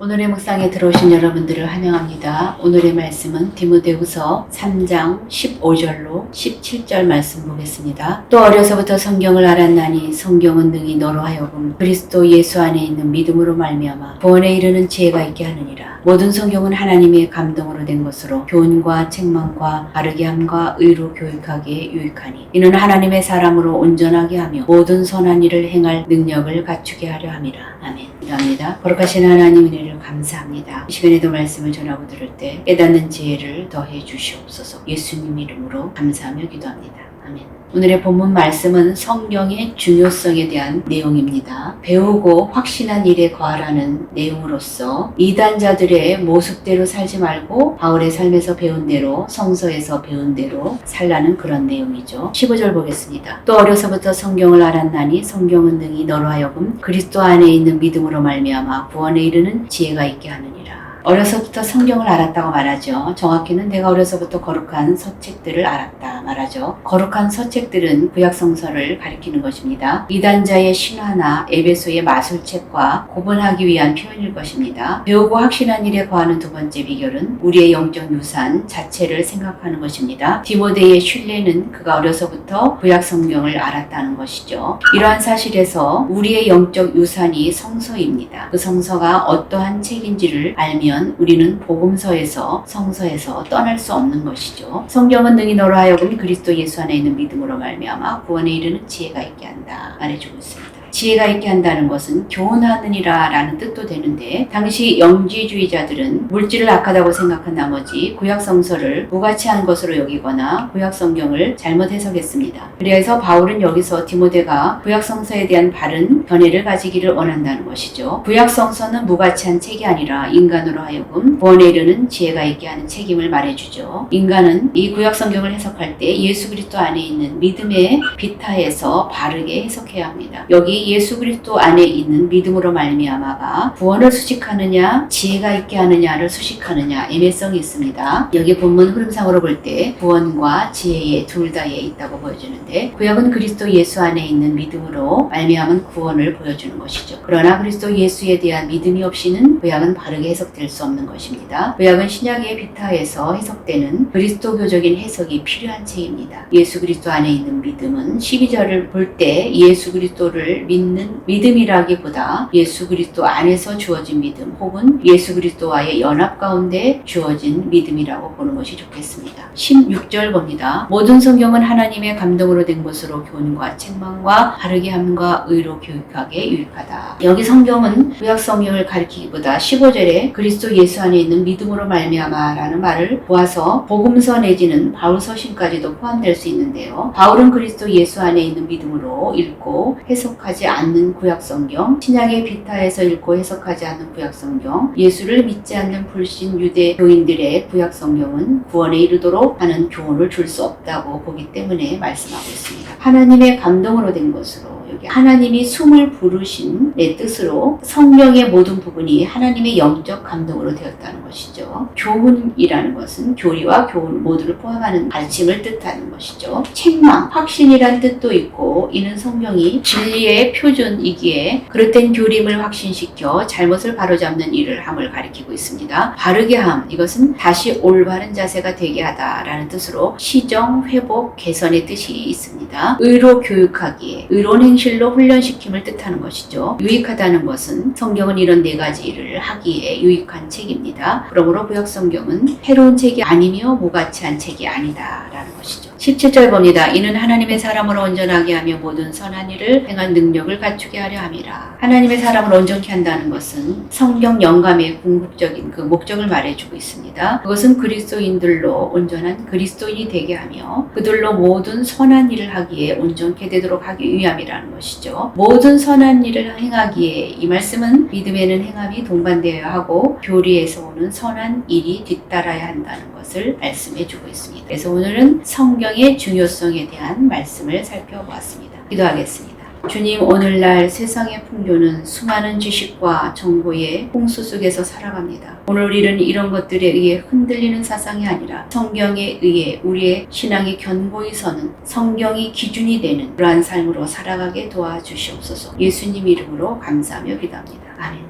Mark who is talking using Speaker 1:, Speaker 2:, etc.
Speaker 1: 오늘의 묵상에 들어오신 여러분들을 환영합니다. 오늘의 말씀은 디모데후서 3장 15절로 17절 말씀 보겠습니다. 또 어려서부터 성경을 알았나니 성경은 능히 너로 하여금 그리스도 예수 안에 있는 믿음으로 말미암아 구원에 이르는 지혜가 있게 하느니라. 모든 성경은 하나님의 감동으로 된 것으로 교훈과 책망과 바르게 함과 의로 교육하기에 유익하니 이는 하나님의 사람으로 온전하게 하며 모든 선한 일을 행할 능력을 갖추게 하려 함이라. 아멘. 기도합니다. 거룩하신 하나님 은혜를 감사합니다. 이 시간에도 말씀을 전하고 들을 때 깨닫는 지혜를 더해 주시옵소서. 예수님 이름으로 감사하며 기도합니다. 아멘. 오늘의 본문 말씀은 성경의 중요성에 대한 내용입니다. 배우고 확신한 일에 거하라는 내용으로서 이단자들의 모습대로 살지 말고 바울의 삶에서 배운 대로 성서에서 배운 대로 살라는 그런 내용이죠. 15절 보겠습니다. 또 어려서부터 성경을 알았나니 성경은 능히 너로 하여금 그리스도 안에 있는 믿음으로 말미암아 구원에 이르는 지혜가 있게 하느니라. 어려서부터 성경을 알았다고 말하죠. 정확히는 내가 어려서부터 거룩한 서책들을 알았다 말하죠. 거룩한 서책들은 구약성서를 가리키는 것입니다. 이단자의 신화나 에베소의 마술책과 구분하기 위한 표현일 것입니다. 배우고 확신한 일에 거하는 두 번째 비결은 우리의 영적 유산 자체를 생각하는 것입니다. 디모데의 신뢰는 그가 어려서부터 구약성경을 알았다는 것이죠. 이러한 사실에서 우리의 영적 유산이 성서입니다. 그 성서가 어떠한 책인지를 알면 우리는 복음서에서 성서에서 떠날 수 없는 것이죠. 성경은 능히 너로 하여금 그리스도 예수 안에 있는 믿음으로 말미암아 구원에 이르는 지혜가 있게 한다 말해주고 있습니다. 지혜가 있게 한다는 것은 교훈하느니라 라는 뜻도 되는데 당시 영지주의자들은 물질을 악하다고 생각한 나머지 구약성서를 무가치한 것으로 여기거나 구약성경을 잘못 해석했습니다. 그래서 바울은 여기서 디모데가 구약성서에 대한 바른 견해를 가지기를 원한다는 것이죠. 구약성서는 무가치한 책이 아니라 인간으로 하여금 구원에 이르는 지혜가 있게 하는 책임을 말해주죠. 인간은 이 구약성경을 해석할 때 예수 그리스도 안에 있는 믿음의 비타에서 바르게 해석해야 합니다. 여기 예수 그리스도 안에 있는 믿음으로 말미암아가 구원을 수식하느냐 지혜가 있게 하느냐를 수식하느냐 애매성이 있습니다. 여기 본문 흐름상으로 볼 때 구원과 지혜의 둘 다에 있다고 보여주는데 구약은 그리스도 예수 안에 있는 믿음으로 말미암은 구원을 보여주는 것이죠. 그러나 그리스도 예수에 대한 믿음이 없이는 구약은 바르게 해석될 수 없는 것입니다. 구약은 신약의 비타에서 해석되는 그리스도교적인 해석이 필요한 책입니다. 예수 그리스도 안에 있는 믿음은 12절을 볼 때 예수 그리스도를 믿는 믿음이라기보다 예수 그리스도 안에서 주어진 믿음 혹은 예수 그리스도와의 연합 가운데 주어진 믿음이라고 보는 것이 좋겠습니다. 16절 봅니다. 모든 성경은 하나님의 감동으로 된 것으로 교훈과 책망과 바르게 함과 의로 교육하기에 유익하다. 여기 성경은 구약 성경을 가리키기보다 15절에 그리스도 예수 안에 있는 믿음으로 말미암아 라는 말을 보아서 복음서 내지는 바울 서신까지도 포함될 수 있는데요. 바울은 그리스도 예수 안에 있는 믿음으로 읽고 해석하지 않는 구약성경, 신약의 비타에서 읽고 해석하지 않는 구약성경, 예수를 믿지 않는 불신 유대교인들의 구약성경은 구원에 이르도록 하는 교훈을 줄 수 없다고 보기 때문에 말씀하고 있습니다. 하나님의 감동으로 된 것으로 여기 하나님이 숨을 부르신 내 뜻으로 성경의 모든 부분이 하나님의 영적 감동으로 되었다는 것이죠. 교훈이라는 것은 교리와 교훈 모두를 포함하는 가르침을 뜻하는 것이죠. 책망, 확신이란 뜻도 있고 이는 성경이 진리의 표준이기에 그릇된 교림을 확신시켜 잘못을 바로잡는 일을 함을 가리키고 있습니다. 바르게 함, 이것은 다시 올바른 자세가 되게 하다라는 뜻으로 시정, 회복, 개선의 뜻이 있습니다. 의로 교육하기에 의로운 행실로 훈련시킴을 뜻하는 것이죠. 유익하다는 것은 성경은 이런 네 가지 일을 하기에 유익한 책입니다. 그러므로 구약성경은 해로운 책이 아니며 무가치한 책이 아니다라는 것이죠. 17절 봅니다. 이는 하나님의 사람으로 온전하게 하며 모든 선한 일을 행할 능력을 갖추게 하려 함이라. 하나님의 사람을 온전케 한다는 것은 성경 영감의 궁극적인 그 목적을 말해주고 있습니다. 그것은 그리스도인들로 온전한 그리스도인이 되게 하며 그들로 모든 선한 일을 하기에 온전케 되도록 하기 위함이라는 것이죠. 모든 선한 일을 행하기에 이 말씀은 믿음에는 행함이 동반되어야 하고 교리에서 오는 선한 일이 뒤따라야 한다는 것을 말씀해주고 있습니다. 그래서 오늘은 성경의 중요성에 대한 말씀을 살펴보았습니다. 기도하겠습니다. 주님, 오늘날 세상의 풍조는 수많은 지식과 정보의 홍수 속에서 살아갑니다. 오늘 우리는 이런 것들에 의해 흔들리는 사상이 아니라 성경에 의해 우리의 신앙이 견고히 서는 성경이 기준이 되는 그러한 삶으로 살아가게 도와주시옵소서. 예수님 이름으로 감사하며 기도합니다. 아멘.